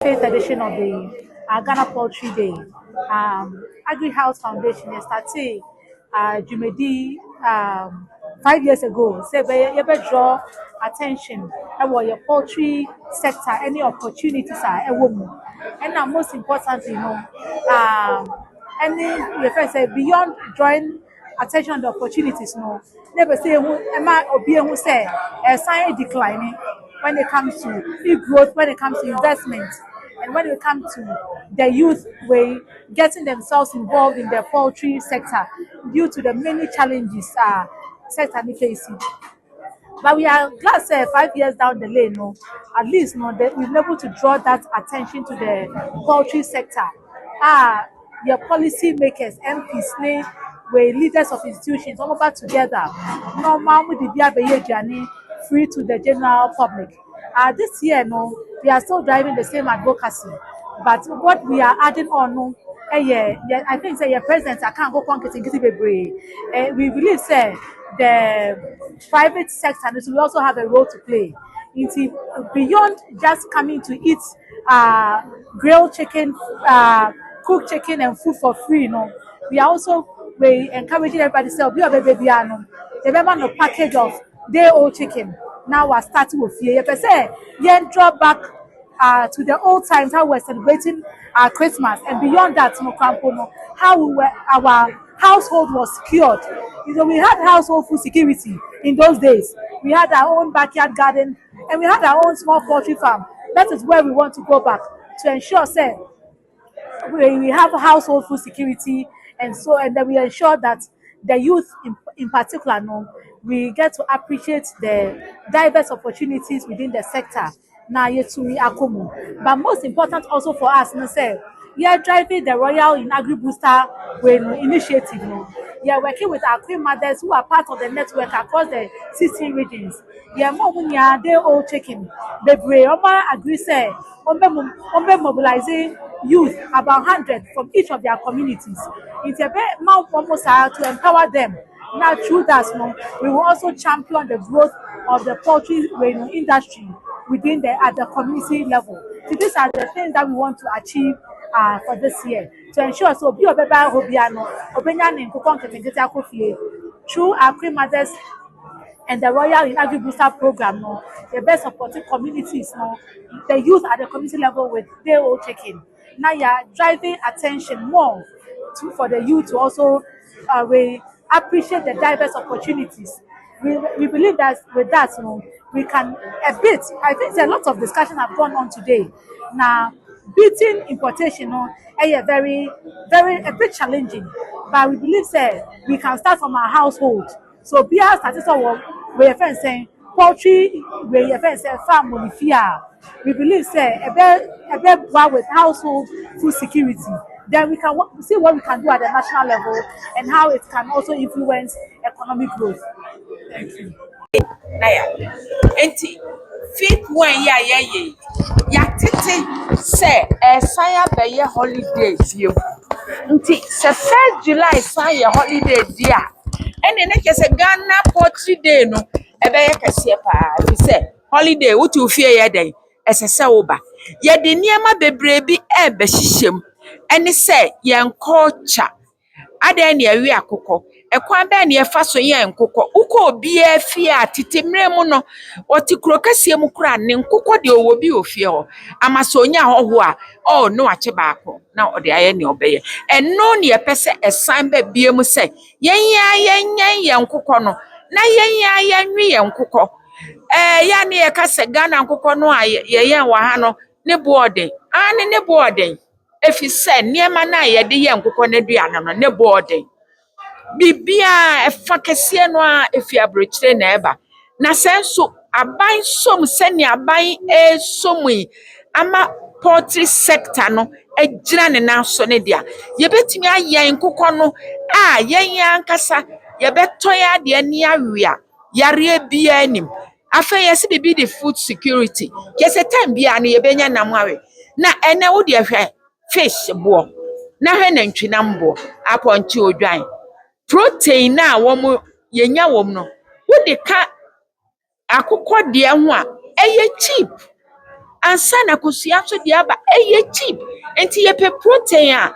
5th edition of the Ghana Poultry Day. Agrihouse Foundation started Jubilee 5 years ago. So you better draw attention about your poultry sector, any opportunities are a woman. And now most importantly, any your friends say beyond drawing attention on the opportunities, never say am I or who say a sign declining when it comes to growth, when it comes to investment, and when it comes to the youth way getting themselves involved in the poultry sector due to the many challenges sector facing. But we are glad, say, 5 years down the lane, at least, that we've been able to draw that attention to the poultry sector. Your policy makers, MPs, we leaders of institutions, all over together. Normal with the journey free to the general public. This year, we are still driving the same advocacy, but what we are adding on, I think say your president I can't go Nkoko Nkitikiti. We believe say the private sector we also have a role to play. It's beyond just coming to eat grilled chicken, cooked chicken and food for free. We are also encouraging everybody to say, "Be a baby, remember the package of day-old chicken." Now we're starting with here. You say, drop back to the old times how we're celebrating Christmas, and beyond that, how our household was secured. We had household food security in those days. We had our own backyard garden, and we had our own small poultry farm. That is where we want to go back to ensure, say, we have household food security, and then we ensure that the youth in particular we get to appreciate the diverse opportunities within the sector. But most important also for us, we are driving the Royal in Agri-Booster initiative. We are working with our queen mothers who are part of the network across the 16 regions. We are they all chicken. The Breoma agree say mobilizing youth about 100 from each of their communities. It's a bit more almost to empower them. Now through that, we will also champion the growth of the poultry industry within at the community level. So these are the things that we want to achieve for this year to ensure so be obeba hobiano obenya ne Nkoko Nkitikiti akofie through our queen mothers and the Royal in Agri Booster program, the best supporting communities, the youth at the community level with their own chicken. Now you are driving attention more for the youth to also we appreciate the diverse opportunities. We believe that with that, we can a bit. I think a lot of discussion have gone on today. Now, beating importation, very, very a bit challenging. But we believe say we can start from our household. So be our statistical we are saying poultry, we are saying farm monifia. We believe say a bit with household food security. Then we can see what we can do at the national level and how it can also influence economic growth. Thank you. Naya, enti fit one ya tete say saya be ye holiday dio. Nti se 1st July say holiday dia. Ene na ke se Ghana Poultry Day no e be ye kese pa fi say holiday wutu fie ye den esese wo ba. Ye de niema bebre bi e be hyehyem. Ene say ye culture adan na awi akokọ ekwan be na ye fa so ye nkokọ uko obi afie atitemre mu no otikro kasie mu kura ne nkokọ de owo bi ofie ho amaso onya hoho a no ache baako na ode aye ne obeye eno ne ye pese esan ba bie mu se yenyan ye nkokọ no na yenyan nwi ye nkokọ ya ne ye ka se Ghana nkokọ no a ye wa ha no ne boode ne boode efi se niema na ye de ye nkokọ na duane no ne boode bibia efa kese no a efi abrochire na eba na senso aban som sene aban somi ama poultry sector no ejira ne naso ne dia ye betimi ayen nkokọ no yen ankasa ye beto ya de ni awia yare bia anim afa yesi bibi the food security kese time bia no ye benya namawe na ene wo de hwe fish bo na hwe na ntwinam bo aponchi odwan protein na wo yenya wom no wo de ka akokọ de ho a eye cheap ansa na kosua so de aba cheap enti ye pe protein a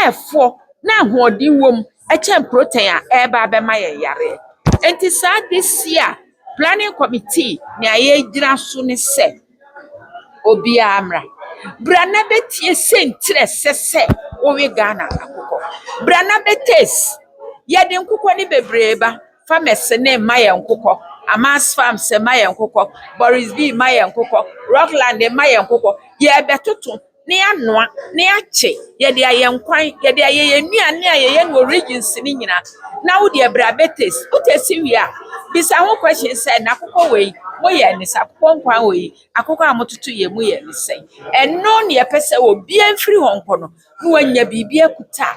efo na ahoɔden wom ɛkyɛn protein a ɛba abɛma yɛ yare enti saa this year planning committee ne ayɛ gyina so ne sɛ obi amra brana betie sentre sese owe Ghana akokɔ brana betes yɛde nkokɔ ne bebreba farmers ne maye nkokɔ Amas farm se maye nkokɔ Boris B maye nkokɔ Rockland maye nkokɔ ye betoto ne anoa ne ache yɛde ayɛ nkwan yɛde ayɛ nnuane a yɛyɛ no regions ne nyina na wo de bra betes utesi wi a bisa ho question say na akokɔ wei moyɛ ne sa akokɔ nkwan wei akokɔ a mototo yɛ mu yɛ ne sɛn ɛno ne yɛpɛ sɛ obi amfiri hɔ nkɔ no na wanya biribi akuta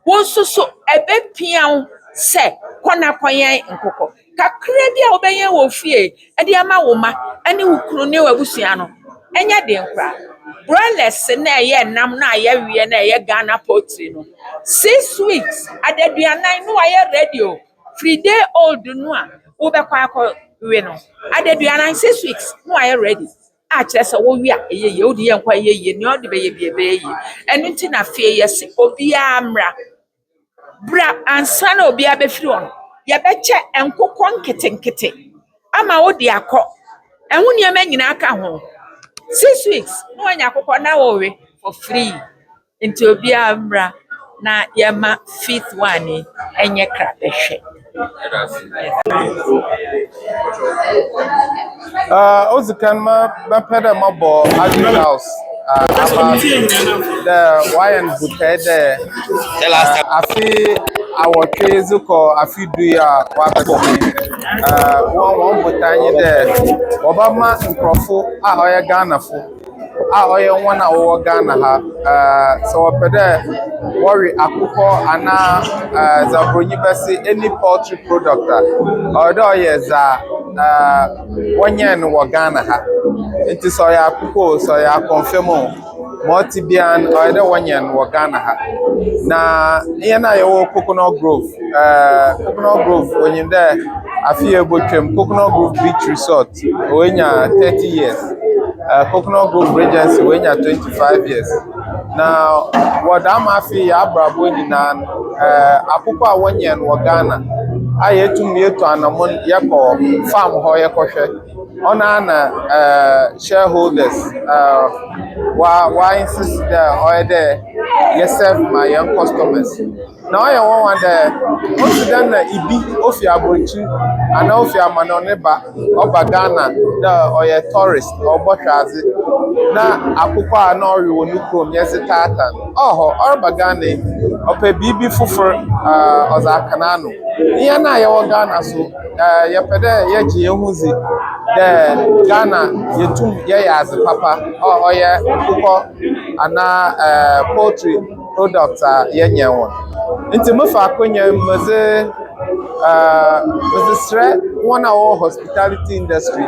wɔn so ɛbɛpiaw sɛ kɔna kɔyɛn nkokɔ kakra bi a wobɛyɛ wɔ fie ɛde ama wo ma ɛne wo kunu ne wabusua no ɛnyɛ de nkra broilers na ɛyɛ nam na ayɛ wie na ɛyɛ Ghana Poultry no 6 weeks adaduanan no ayɛ radio 3 day old no a wobɛkɔ akɔ we no adaduanan 6 weeks no ayɛ ready a kyerɛ sɛ wo wi a ɛyɛ yɛ wodi yɛ nkɔ ɛyɛ yɛ ne ɔde bɛyɛ bie yɛ ɛno nti na fie yɛ se obi amra bra ansa na obi abɛfiri hɔ yɛbɛkyɛ nkokɔ nketenkete ama wo de akɔ ɛho nneɛma nyinaa ka ho 6 weeks no wanya akokɔ na wo we for free nti obi amra na yɛma 5th one ɛnyɛ kra bɛhwɛ Ozikanma Bapeda Mabo Agrihouse about the wine bouquet there. I feel our trees or I feel do ya one botany there. Obama Nkoko Nkitikiti Ghana for our 1 hour Ghana so pede worry akoko ana zabroni besi any poultry product although yes one year in Ghana ha it is so ya akoko so ya confirm multibian or 1 year in Ghana ha na na yo coconut grove when you there I feel coconut grove beach resort when you 30 years Coconut Grove Regency when you're 25 years. Now, what I'm after Abrabo in Apupa 1 year in Ghana. I had to meet to an amount Yako farm Hoya Koshe on shareholders. Why insist there or there? Yes, my young customers. Now I want the most than Ibi of your Abuchi and of your Manoneba of Ghana, or a tourist or Boshazi. Now Apupa no you will look from yes, Tatan. Oh, or Bagani, or a BB Fufer or Zakanano. Yana Ghana so Yapede Yaji Yamuzi, the Ghana, Yatum Yaya as a papa, or ya and poultry products are Yanya one. Into Mufa Konya Maze one hour hospitality industry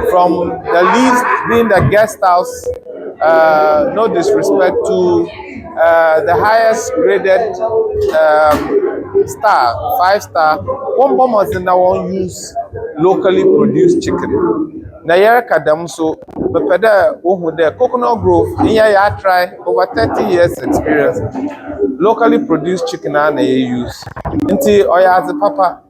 from the least being the guest house, no disrespect to the highest graded star, 5-star, one bomb was in our use locally produced chicken. Na yɛreka dɛm so bɛpɛdɛ wohu dɛ Coconut Grove yɛ try over 30 years experience locally produced chicken na use nti ɔyɛ adze papa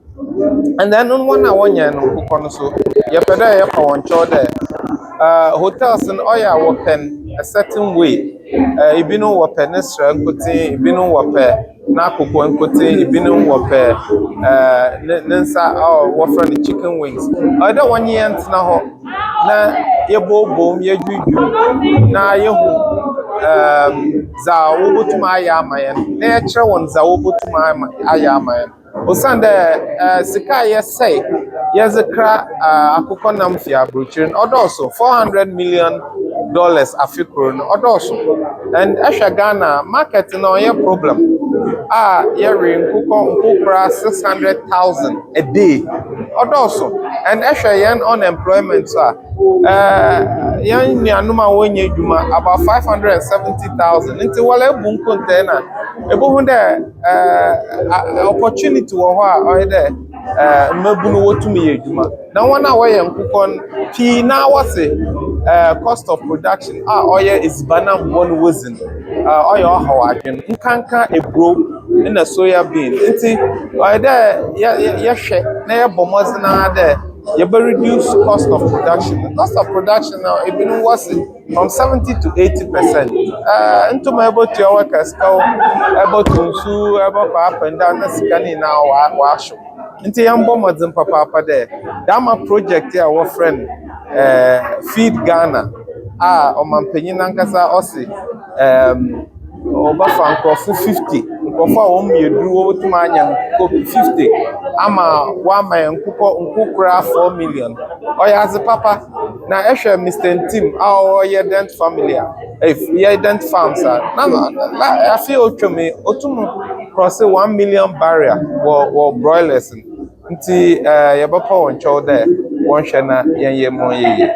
and then one na wɔnyɛ no kokɔ no so yɛpɛdɛ yɛpa wɔn kyɛw dɛ hotels no ɔyɛ wɔpɛ a certain way ibino wɔpɛ ne srɛ nkotin ibino wɔpɛ na kokɔ nkotin ibino wɔpɛ ne nsa wɔfrɛ no chicken wings ɔyɛ dɛ wɔnyɛ ntena hɔ na yebobom yedwudwu na yehu za wobotum ayɛ amayen na yɛkyerɛ wɔn za wobotum ayɛ amayen osande sika yɛsɛ yɛzekra akokɔ nam fi abrochirin ɔdɔso $400 million afikro no ɔdɔso and ɛhwɛ Ghana market no ɔyɛ problem yɛre nkokora 600,000 a day ɔdɔso and ɛhwɛ yɛn unemployment so yɛn nuanom a wɔnyɛ adwuma about 570,000 nti wɔla ebu nkontena ebohu dɛ opportunity wɔ hɔ a ɔyɛ dɛ mmabu no wɔtumi yɛ adwuma na wana wɔyɛ nkokɔ pii na wɔse cost of production ɔyɛ ezibana mbɔ no wozin ɔyɛ ɔhaw adwen nkanka eburo na soya bean nti ɔyɛ dɛ yɛhwɛ na yɛbɔ mmɔdzen dɛ yɛbɛ reduce cost of production. The cost of production now ebinom wɔse from 70 to 80%. Ntoma able to workers go able to nsu able to up and down na sika ni na wɔahyew. Nti yɛmbɔ mmɔdzen papaapa dɛ dama project a wɔ friend Feed Ghana ɔmampanyin nankasa ɔse ɔbɛfa nkurɔfo 50 nkurɔfo a wɔn mmiɛduru wɔbɛtumi anya nkokɔ 50 ama wɔama yɛn nkokora 4 million ɔyɛ adze papa na ɛhwɛ Mr. Ntim a ɔyɛ Dent family a yɛ Dent farms a na afei otwame otum cross 1 million barrier wɔ broilers nti yɛbɛpa wɔn kyɛw dɛ wɔnhwɛ na yɛnyɛ mo yɛyɛ